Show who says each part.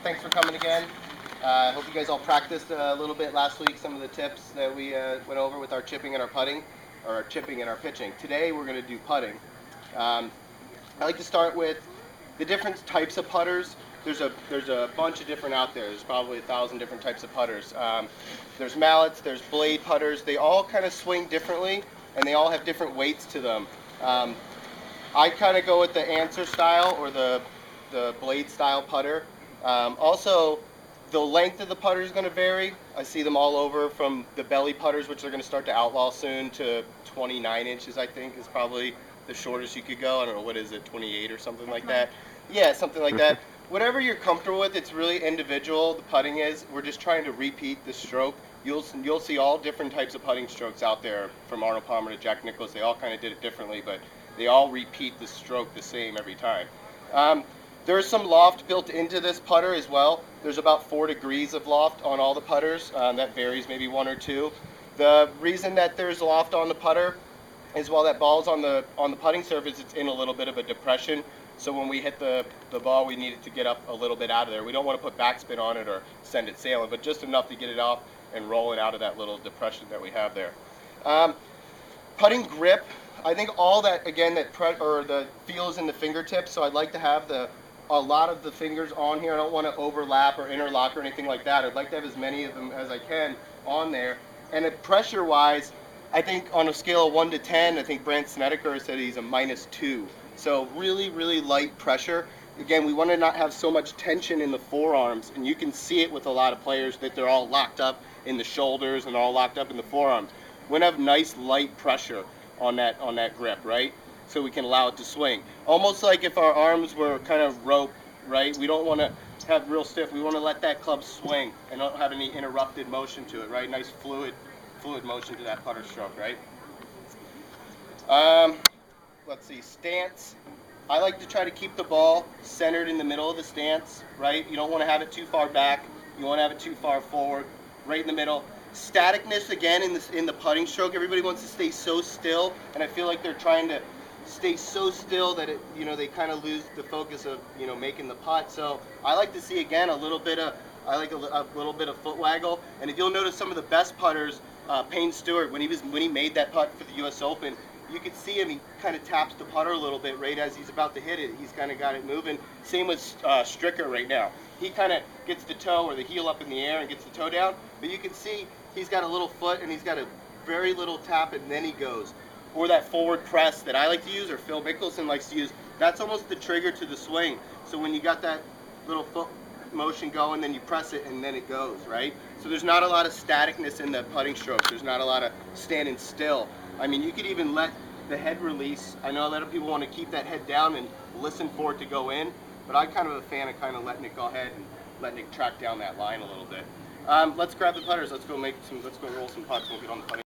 Speaker 1: thanks for coming again. I hope you guys all practiced a little bit last week, some of the tips that we went over with our chipping and our putting, or our chipping and our pitching. Today we're going to do putting. I like to start with the different types of putters. There's a bunch of different out there. There's probably 1,000 different types of putters. There's mallets, there's blade putters. They all kind of swing differently, and they all have different weights to them. I kind of go with the answer style or the blade style putter. Also, the length of the putter is going to vary. I see them all over, from the belly putters, which they're going to start to outlaw soon, to 29 inches, I think, is probably the shortest you could go. I don't know, what is it, 28 or something like that? Yeah, something like that. Whatever you're comfortable with, it's really individual, the putting is. We're just trying to repeat the stroke. You'll see all different types of putting strokes out there, from Arnold Palmer to Jack Nicklaus. They all kind of did it differently, but they all repeat the stroke the same every time. There's some loft built into this putter as well. There's about 4 degrees of loft on all the putters. That varies, maybe 1 or 2. The reason that there's loft on the putter is while that ball's on the putting surface, it's in a little bit of a depression. So when we hit the ball, we need it to get up a little bit out of there. We don't want to put backspin on it or send it sailing, but just enough to get it off and roll it out of that little depression that we have there. Putting grip, I think all that, again, the feel is in the fingertips, so I'd like to have a lot of the fingers on here. I don't want to overlap or interlock or anything like that. I'd like to have as many of them as I can on there. And pressure-wise, I think on a scale of 1 to 10, I think Brant Snedeker said he's a -2. So really, really light pressure. Again, we want to not have so much tension in the forearms, and you can see it with a lot of players that they're all locked up in the shoulders and all locked up in the forearms. We want to have nice light pressure on that grip, right? So we can allow it to swing. Almost like if our arms were kind of rope, right? We don't want to have real stiff. We want to let that club swing and not have any interrupted motion to it, right? Nice fluid motion to that putter stroke, right? Let's see, stance. I like to try to keep the ball centered in the middle of the stance, right? You don't want to have it too far back. You want to have it too far forward, right in the middle. Staticness, again, in the putting stroke. Everybody wants to stay so still, and I feel like they're trying to stay so still that they kind of lose the focus of making the putt. So I like to see, again, a little bit of foot waggle. And if you'll notice, some of the best putters, Payne Stewart, when he made that putt for the U.S. Open, you could see him. He kind of taps the putter a little bit right as he's about to hit it. He's kind of got it moving. Same with Stricker right now. He kind of gets the toe or the heel up in the air and gets the toe down. But you can see he's got a little foot and he's got a very little tap, and then he goes. Or that forward press that I like to use, or Phil Mickelson likes to use. That's almost the trigger to the swing. So when you got that little foot motion going, then you press it and then it goes, right? So there's not a lot of staticness in the putting stroke. There's not a lot of standing still. I mean, you could even let the head release. I know a lot of people want to keep that head down and listen for it to go in, but I'm kind of a fan of kind of letting it go ahead and letting it track down that line a little bit. Let's grab the putters. Let's go roll some putts. We'll get on the putting.